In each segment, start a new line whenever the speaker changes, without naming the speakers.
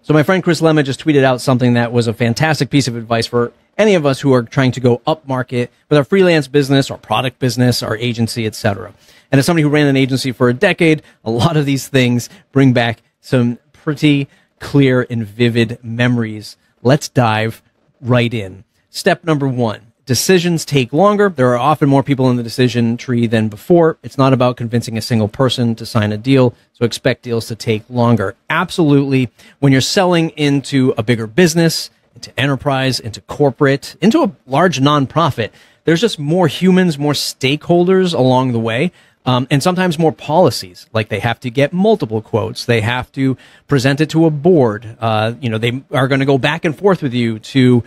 So my friend Chris Lema just tweeted out something that was a fantastic piece of advice for any of us who are trying to go up market with our freelance business, our product business, our agency, etc. And as somebody who ran an agency for a decade, a lot of these things bring back some pretty clear and vivid memories. Let's dive right in. Step number 1. Decisions take longer. There are often more people in the decision tree than before. It's not about convincing a single person to sign a deal, so expect deals to take longer. Absolutely. When you're selling into a bigger business, into enterprise, into corporate, into a large nonprofit, there's just more humans, more stakeholders along the way, and sometimes more policies. Like they have to get multiple quotes. They have to present it to a board. They are going to go back and forth with you to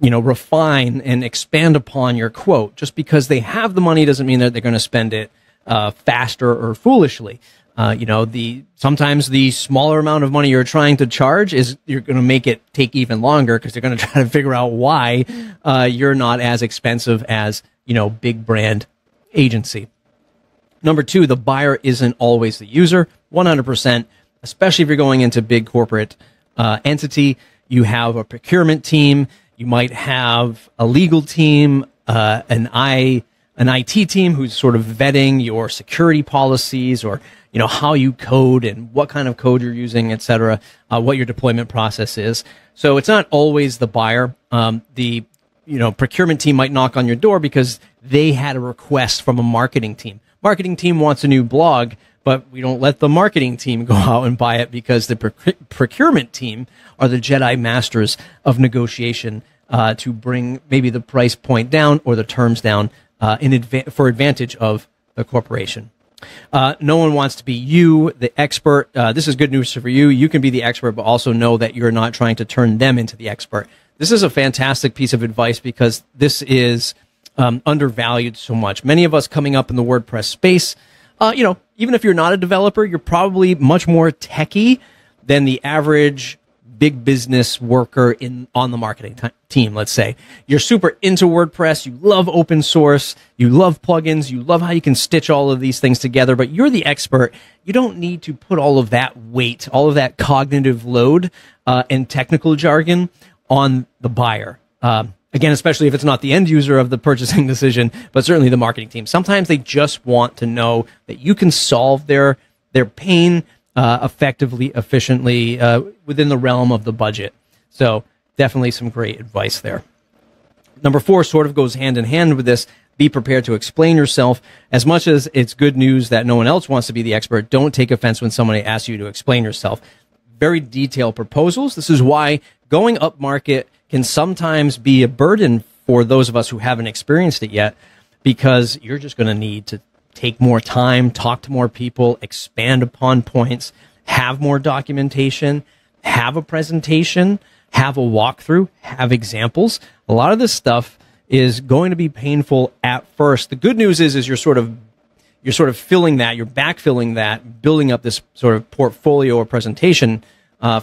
refine and expand upon your quote. Just because they have the money doesn't mean that they're going to spend it faster or foolishly. Sometimes the smaller amount of money you're trying to charge is you're going to make it take even longer because they're going to try to figure out why you're not as expensive as, big brand agency. Number 2, the buyer isn't always the user. 100%, especially if you're going into big corporate entity. You have a procurement team. You might have a legal team, an IT team who's sort of vetting your security policies or, how you code and what kind of code you're using, et cetera, what your deployment process is. So it's not always the buyer. The procurement team might knock on your door because they had a request from a marketing team. Marketing team wants a new blog, but we don't let the marketing team go out and buy it because the procurement team are the Jedi masters of negotiation to bring maybe the price point down or the terms down for advantage of the corporation. No one wants to be you, the expert. This is good news for you. You can be the expert, but also know that you're not trying to turn them into the expert. This is a fantastic piece of advice because this is undervalued so much. Many of us coming up in the WordPress space, even if you're not a developer, you're probably much more techie than the average big business worker on the marketing team, let's say. You're super into WordPress, you love open source, you love plugins, you love how you can stitch all of these things together, but you're the expert. You don't need to put all of that weight, all of that cognitive load and technical jargon on the buyer. Again, especially if it's not the end user of the purchasing decision, but certainly the marketing team. Sometimes they just want to know that you can solve their pain effectively, efficiently, within the realm of the budget. So definitely some great advice there. Number 4 sort of goes hand in hand with this. Be prepared to explain yourself. As much as it's good news that no one else wants to be the expert, don't take offense when somebody asks you to explain yourself. Very detailed proposals. This is why going up market can sometimes be a burden for those of us who haven't experienced it yet, because you're just going to need to take more time, talk to more people, expand upon points, have more documentation, have a presentation, have a walkthrough, have examples. A lot of this stuff is going to be painful at first. The good news is you're sort of filling that, you're backfilling that, building up this sort of portfolio or presentation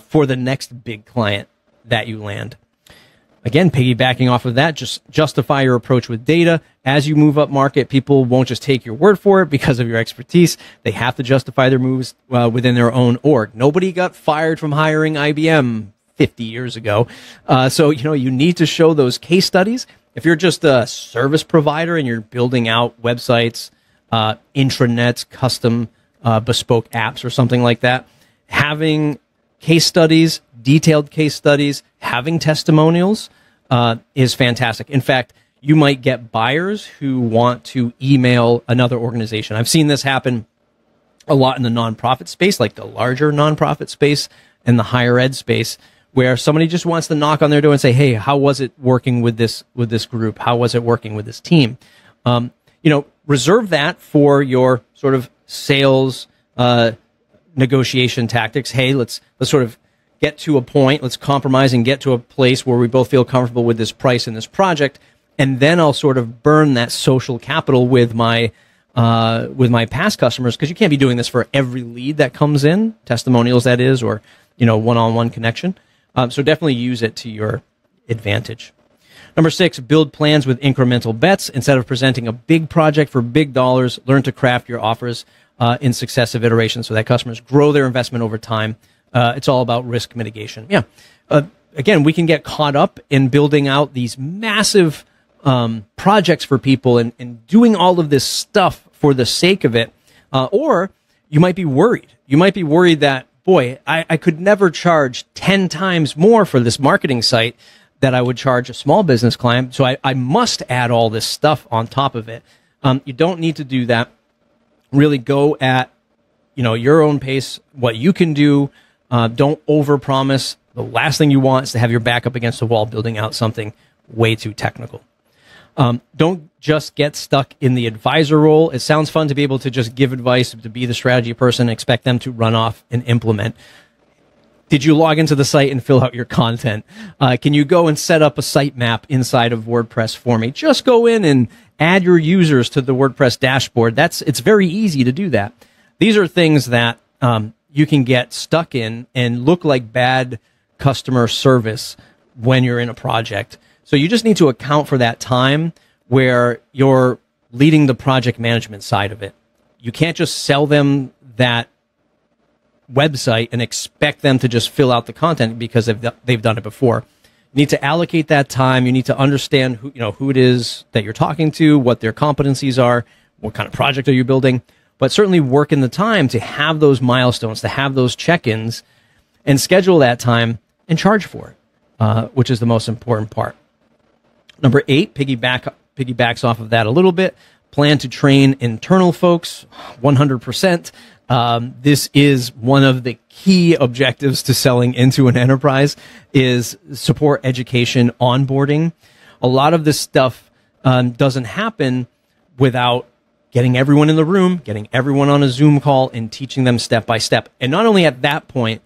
for the next big client that you land. Again, piggybacking off of that, just justify your approach with data. As you move up market, people won't just take your word for it because of your expertise. They have to justify their moves within their own org. Nobody got fired from hiring IBM 50 years ago. So, you need to show those case studies. If you're just a service provider and you're building out websites, intranets, custom bespoke apps or something like that, having case studies, detailed case studies, having testimonials is fantastic. In fact, you might get buyers who want to email another organization. I've seen this happen a lot in the nonprofit space, like the larger nonprofit space and the higher ed space, where somebody just wants to knock on their door and say, hey, how was it working with this group? How was it working with this team? Reserve that for your sort of sales negotiation tactics. Hey, let's sort of get to a point, let's compromise and get to a place where we both feel comfortable with this price and this project, and then I'll sort of burn that social capital with my past customers, because you can't be doing this for every lead that comes in, testimonials that is, or one-on-one connection. So definitely use it to your advantage. Number 6, build plans with incremental bets. Instead of presenting a big project for big dollars, learn to craft your offers in successive iterations so that customers grow their investment over time. It's all about risk mitigation. Yeah. Again, we can get caught up in building out these massive projects for people and doing all of this stuff for the sake of it. Or you might be worried. You might be worried that, boy, I could never charge 10 times more for this marketing site that I would charge a small business client. So I must add all this stuff on top of it. You don't need to do that. Really go at, your own pace, what you can do. Don't overpromise. The last thing you want is to have your back up against the wall building out something way too technical. Don't just get stuck in the advisor role. It sounds fun to be able to just give advice, to be the strategy person, and expect them to run off and implement. Did you log into the site and fill out your content? Can you go and set up a site map inside of WordPress for me? Just go in and add your users to the WordPress dashboard. It's very easy to do that. These are things that you can get stuck in and look like bad customer service when you're in a project. So you just need to account for that time where you're leading the project management side of it. You can't just sell them that website and expect them to just fill out the content because they've done it before. You need to allocate that time. You need to understand who it is that you're talking to, what their competencies are, what kind of project are you building, but certainly work in the time to have those milestones, to have those check-ins, and schedule that time and charge for it, which is the most important part. Number 8, piggybacks off of that a little bit. Plan to train internal folks 100%. This is one of the key objectives to selling into an enterprise is support, education, onboarding. A lot of this stuff doesn't happen without getting everyone in the room, getting everyone on a Zoom call, and teaching them step by step. And not only at that point,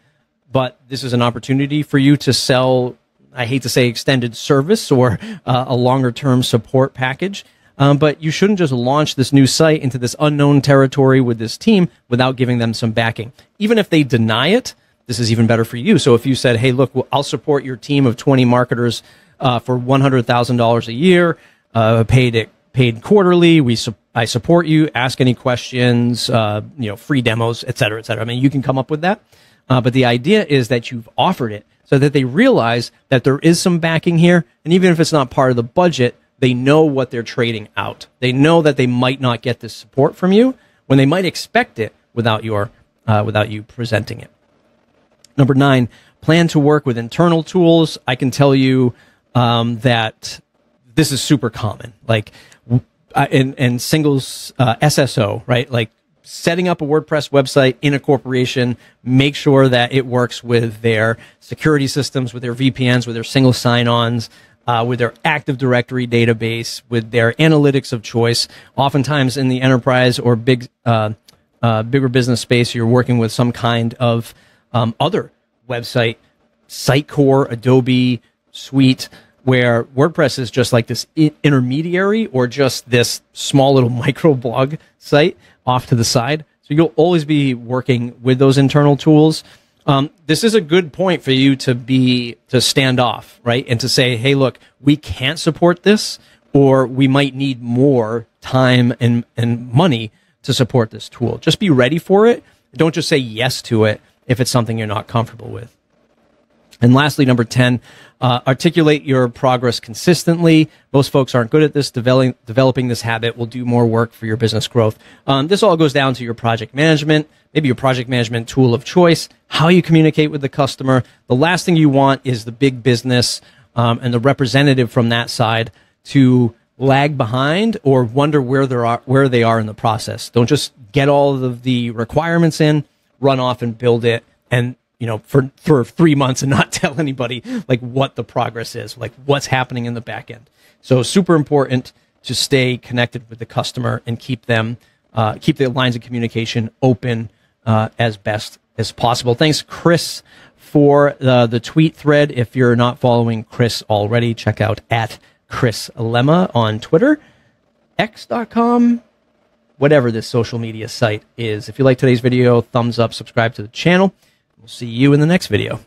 but this is an opportunity for you to sell, I hate to say extended service or a longer term support package. But you shouldn't just launch this new site into this unknown territory with this team without giving them some backing. Even if they deny it, this is even better for you. So if you said, hey, look, I'll support your team of 20 marketers for $100,000 a year, paid quarterly. I support you. Ask any questions, free demos, et cetera, et cetera. I mean, you can come up with that. But the idea is that you've offered it so that they realize that there is some backing here. And even if it's not part of the budget, they know what they're trading out. They know that they might not get this support from you when they might expect it without you presenting it. Number 9, plan to work with internal tools. I can tell you that this is super common. Like in singles SSO, right? Like setting up a WordPress website in a corporation, make sure that it works with their security systems, with their VPNs, with their single sign-ons, with their Active Directory database, with their analytics of choice. Oftentimes in the enterprise or bigger business space, you're working with some kind of other website, Sitecore, Adobe, Suite, where WordPress is just like this intermediary or just this small little microblog site off to the side. So you'll always be working with those internal tools. This is a good point for you to stand off, right? And to say, hey, look, we can't support this, or we might need more time and money to support this tool. Just be ready for it. Don't just say yes to it if it's something you're not comfortable with. And lastly, number 10, articulate your progress consistently. Most folks aren't good at this. Developing this habit will do more work for your business growth. This all goes down to your project management, maybe your project management tool of choice, how you communicate with the customer. The last thing you want is the big business and the representative from that side to lag behind or wonder where they are in the process. Don't just get all of the requirements in, run off and build it, and for 3 months and not tell anybody like what the progress is, like what's happening in the back end. So super important to stay connected with the customer and keep the lines of communication open as best as possible. Thanks, Chris, for the tweet thread. If you're not following Chris already, check out at Chris Lema on Twitter, x.com, whatever this social media site is. If you like today's video, thumbs up, subscribe to the channel. We'll see you in the next video.